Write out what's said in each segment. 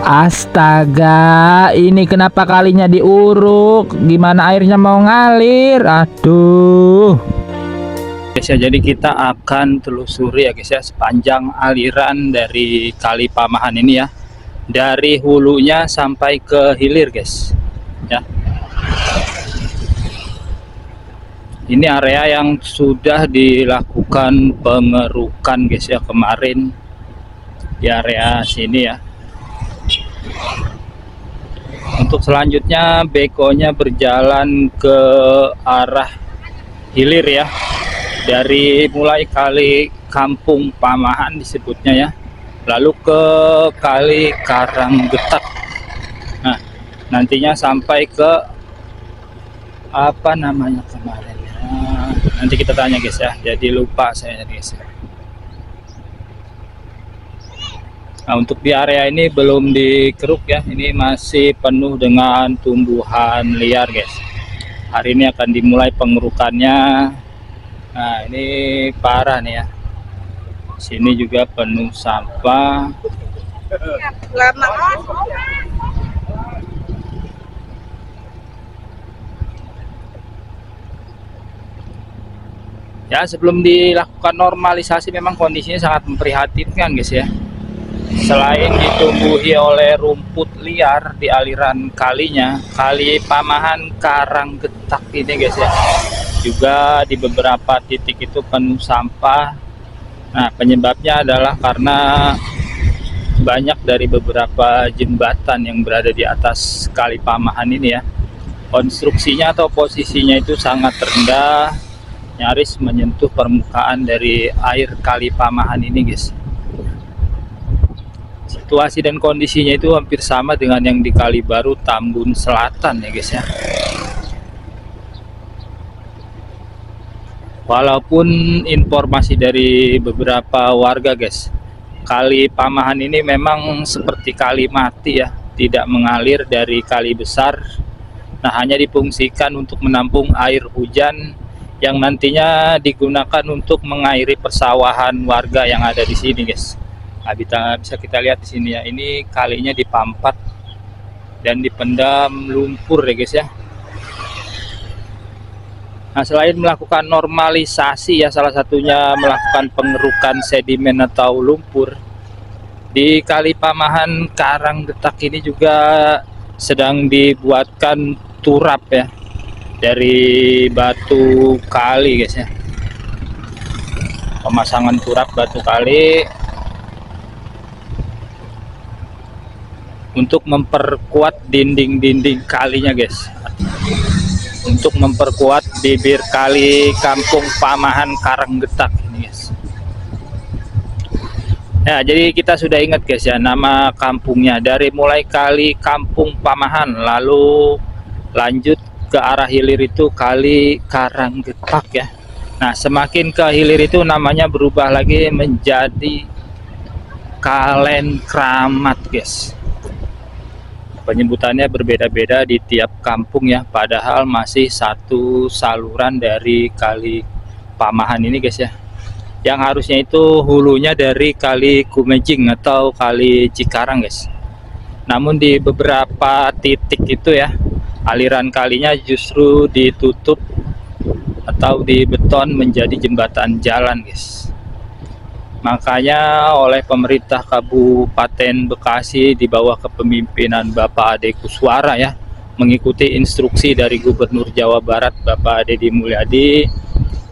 Astaga, ini kenapa kalinya diuruk? Gimana airnya mau ngalir? Aduh. Guys ya, jadi kita akan telusuri ya guys ya sepanjang aliran dari Kali Pamahan ini ya, dari hulunya sampai ke hilir guys ya. Ini area yang sudah dilakukan pengerukan guys ya kemarin di area sini ya. Untuk selanjutnya bekonya berjalan ke arah hilir ya, dari mulai Kali Kampung Pamahan disebutnya ya, lalu ke Kali Karanggetak. Nah, nantinya sampai ke apa namanya kemarin ya, nanti kita tanya guys ya, jadi lupa saya guys ya. Nah, untuk di area ini belum dikeruk ya, ini masih penuh dengan tumbuhan liar guys. Hari ini akan dimulai pengerukannya. Nah, ini parah nih ya, sini juga penuh sampah. Ya, sebelum dilakukan normalisasi memang kondisinya sangat memprihatinkan guys ya. Selain ditumbuhi oleh rumput liar di aliran kalinya, Kali Pamahan Karanggetak ini guys ya, juga di beberapa titik itu penuh sampah. Nah, penyebabnya adalah karena banyak dari beberapa jembatan yang berada di atas Kali Pamahan ini ya, konstruksinya atau posisinya itu sangat rendah, nyaris menyentuh permukaan dari air Kali Pamahan ini guys. Situasi dan kondisinya itu hampir sama dengan yang di Kali Baru Tambun Selatan ya guys ya. Walaupun informasi dari beberapa warga guys, Kali Pamahan ini memang seperti kali mati ya, tidak mengalir dari kali besar. Nah, hanya difungsikan untuk menampung air hujan yang nantinya digunakan untuk mengairi persawahan warga yang ada di sini guys. Nah, bisa kita lihat di sini ya, ini kalinya dipampat dan dipendam lumpur ya guys ya. Nah, selain melakukan normalisasi ya, salah satunya melakukan pengerukan sedimen atau lumpur, di Kali Pamahan Karanggetak ini juga sedang dibuatkan turap ya, dari batu kali guys ya. Pemasangan turap batu kali untuk memperkuat dinding-dinding kalinya guys, untuk memperkuat bibir Kali Kampung Pamahan Karanggetak ini guys. Ya, jadi kita sudah ingat guys ya nama kampungnya, dari mulai Kali Kampung Pamahan lalu lanjut ke arah hilir itu Kali Karanggetak ya. Nah, semakin ke hilir itu namanya berubah lagi menjadi Kalen Kramat guys. Penyebutannya berbeda-beda di tiap kampung ya, padahal masih satu saluran dari Kali Pamahan ini guys ya, yang harusnya itu hulunya dari Kali Kumejing atau Kali Cikarang guys. Namun di beberapa titik itu ya, aliran kalinya justru ditutup atau dibeton menjadi jembatan jalan guys. Makanya oleh pemerintah Kabupaten Bekasi di bawah kepemimpinan Bapak Ade Kuswara ya, mengikuti instruksi dari Gubernur Jawa Barat Bapak Deddy Mulyadi,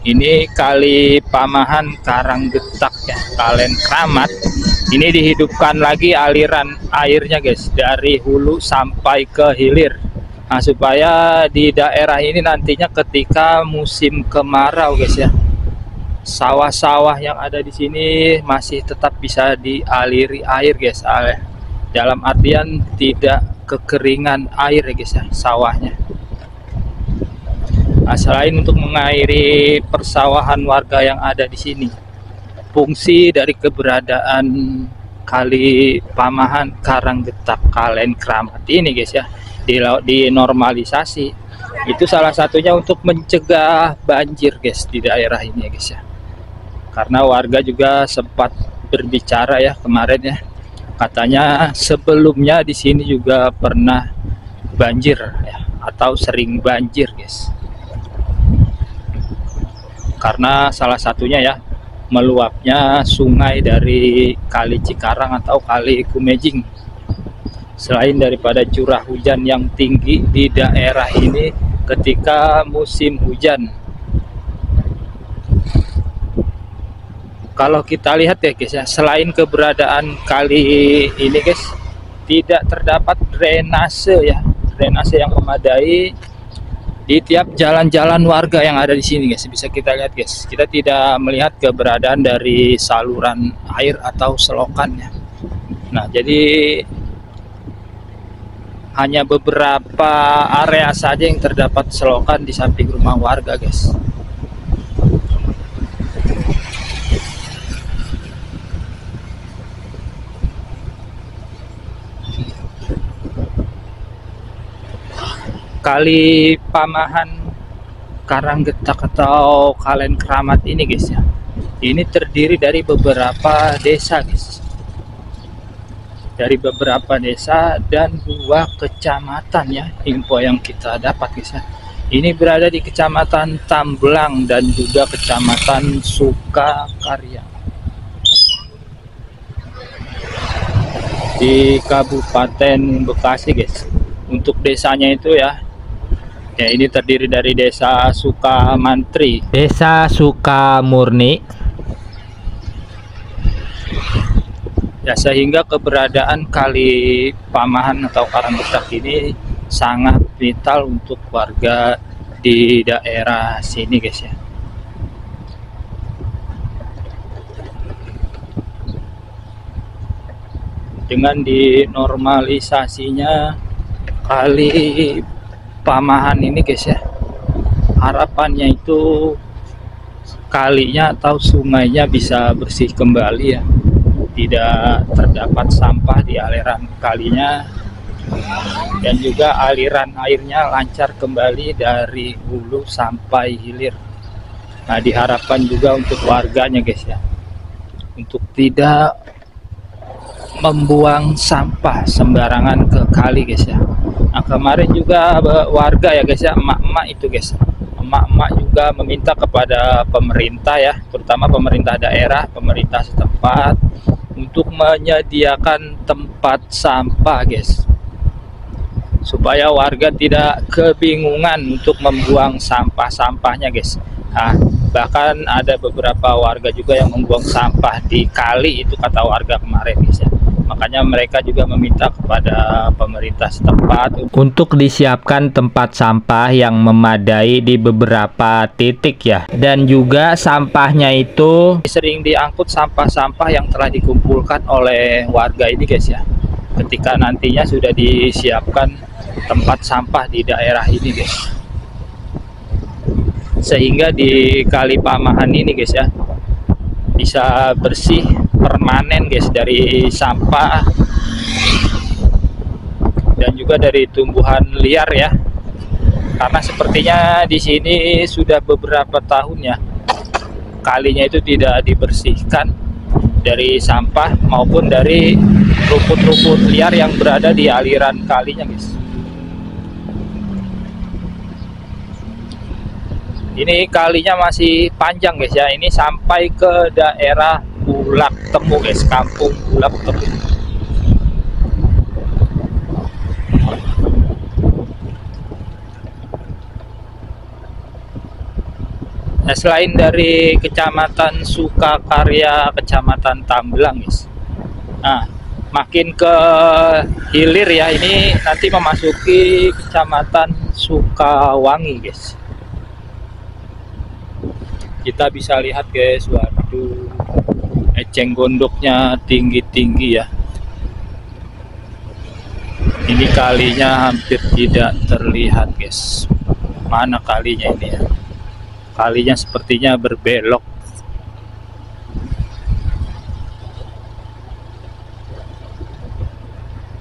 ini Kali Pamahan Karanggetak ya, Kalen Kramat ini dihidupkan lagi aliran airnya guys, dari hulu sampai ke hilir. Nah, supaya di daerah ini nantinya ketika musim kemarau guys ya, sawah-sawah yang ada di sini masih tetap bisa dialiri air guys, dalam artian tidak kekeringan air ya guys ya sawahnya. Nah, selain untuk mengairi persawahan warga yang ada di sini, fungsi dari keberadaan Kali Pamahan Karanggetak Kalen Kramat ini guys ya, dinormalisasi itu salah satunya untuk mencegah banjir guys di daerah ini ya guys ya. Karena warga juga sempat berbicara ya kemarin ya, Katanya sebelumnya di sini juga pernah banjir ya, atau sering banjir guys. Karena salah satunya ya meluapnya sungai dari Kali Cikarang atau Kali Kumejing. Selain daripada curah hujan yang tinggi di daerah ini ketika musim hujan. Kalau kita lihat ya guys ya, selain keberadaan kali ini guys, tidak terdapat drainase ya, drainase yang memadai di tiap jalan-jalan warga yang ada di sini guys. Bisa kita lihat guys, kita tidak melihat keberadaan dari saluran air atau selokannya. Nah, jadi hanya beberapa area saja yang terdapat selokan di samping rumah warga guys. Kali Pamahan Karanggetak atau Kalen Keramat ini guys ya, ini terdiri dari beberapa desa guys, dari beberapa desa dan 2 kecamatan ya, info yang kita dapat guys ya. Ini berada di Kecamatan Tamblang dan juga Kecamatan Sukakarya di Kabupaten Bekasi guys. Untuk desanya itu ya, ini terdiri dari Desa Sukamantri, Desa Sukamurni. Ya, sehingga keberadaan Kali Pamahan atau Karanggetak ini sangat vital untuk warga di daerah sini guys ya. Dengan dinormalisasinya Kali Pamahan ini guys ya, harapannya itu kalinya atau sungainya bisa bersih kembali ya, tidak terdapat sampah di aliran kalinya, dan juga aliran airnya lancar kembali dari hulu sampai hilir. Nah, diharapkan juga untuk warganya guys ya, untuk tidak membuang sampah sembarangan ke kali guys ya. Nah, kemarin juga warga ya guys ya, emak-emak itu guys, emak-emak juga meminta kepada pemerintah ya, terutama pemerintah daerah, pemerintah setempat, untuk menyediakan tempat sampah guys, supaya warga tidak kebingungan untuk membuang sampah-sampahnya guys. Nah, bahkan ada beberapa warga juga yang membuang sampah di kali itu, kata warga kemarin guys ya. Makanya mereka juga meminta kepada pemerintah setempat untuk disiapkan tempat sampah yang memadai di beberapa titik ya. Dan juga sampahnya itu sering diangkut sampah-sampah yang telah dikumpulkan oleh warga ini guys ya, ketika nantinya sudah disiapkan tempat sampah di daerah ini guys. Sehingga di Kali Pamahan ini guys ya, bisa bersih permanen guys dari sampah dan juga dari tumbuhan liar ya. Karena sepertinya di sini sudah beberapa tahun ya, kalinya itu tidak dibersihkan dari sampah maupun dari rumput-rumput liar yang berada di aliran kalinya guys. Ini kalinya masih panjang guys ya, ini sampai ke daerah Bulak Temu guys, kampung Bulak Temu. Nah, selain dari Kecamatan Sukakarya, Kecamatan Tamblang guys, nah makin ke hilir ya, ini nanti memasuki Kecamatan Sukawangi guys. Kita bisa lihat guys, waduh, eceng gondoknya tinggi-tinggi ya. Ini kalinya hampir tidak terlihat guys. Mana kalinya ini ya? Kalinya sepertinya berbelok.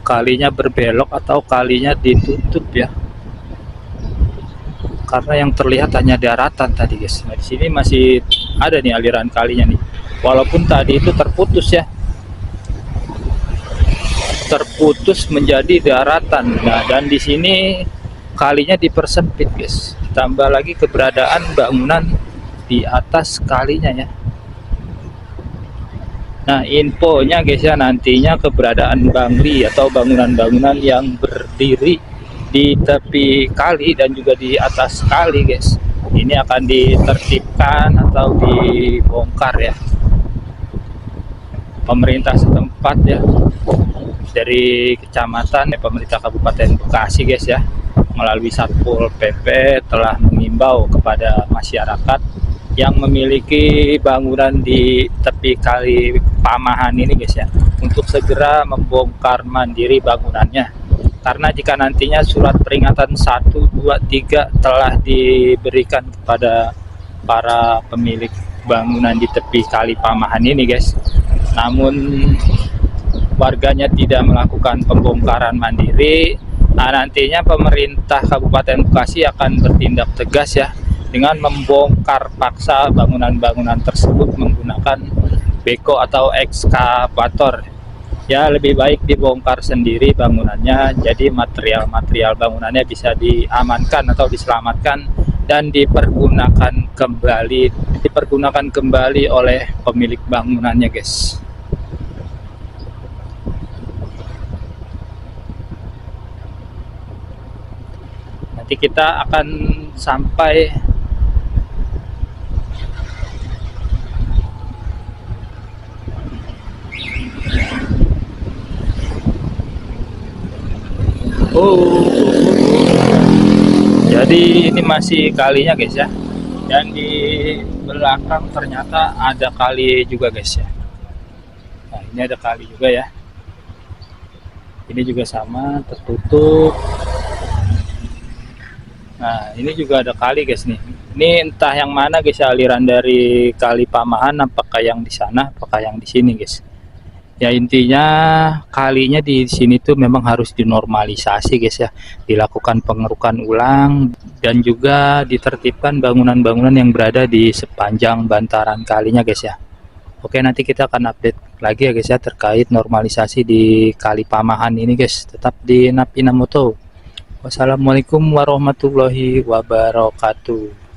Kalinya berbelok atau kalinya ditutup ya. Karena yang terlihat hanya daratan tadi guys. Nah, di sini masih ada nih aliran kalinya nih, walaupun tadi itu terputus ya. terputus menjadi daratan. Nah, dan di sini kalinya dipersempit guys, tambah lagi keberadaan bangunan di atas kalinya ya. Nah, infonya guys ya, nantinya keberadaan bangli atau bangunan-bangunan yang berdiri di tepi kali dan juga di atas kali guys, ini akan ditertibkan atau dibongkar ya pemerintah setempat ya, dari kecamatan pemerintah Kabupaten Bekasi guys ya, melalui Satpol PP telah mengimbau kepada masyarakat yang memiliki bangunan di tepi kali Pamahan ini guys ya, untuk segera membongkar mandiri bangunannya, karena jika nantinya surat peringatan 1, 2, 3 telah diberikan kepada para pemilik bangunan di tepi kali Pamahan ini guys, namun warganya tidak melakukan pembongkaran mandiri, nah nantinya pemerintah Kabupaten Bekasi akan bertindak tegas ya, dengan membongkar paksa bangunan-bangunan tersebut menggunakan beko atau ekskavator ya. Lebih baik dibongkar sendiri bangunannya, jadi material-material bangunannya bisa diamankan atau diselamatkan dan dipergunakan kembali oleh pemilik bangunannya guys. Nanti kita akan sampai jadi ini masih kalinya guys ya, dan di belakang ternyata ada kali juga guys ya. Nah, ini ada kali juga ya, ini juga sama tertutup. Nah, ini juga ada kali guys nih. Ini entah yang mana guys ya, aliran dari kali Pamahan, apakah yang di sana apakah yang di sini guys. Ya intinya kalinya di sini tuh memang harus dinormalisasi guys ya, dilakukan pengerukan ulang dan juga ditertibkan bangunan-bangunan yang berada di sepanjang bantaran kalinya guys ya. Oke, nanti kita akan update lagi ya guys ya terkait normalisasi di kali Pamahan ini guys. Tetap di Napinamoto. Wassalamualaikum warahmatullahi wabarakatuh.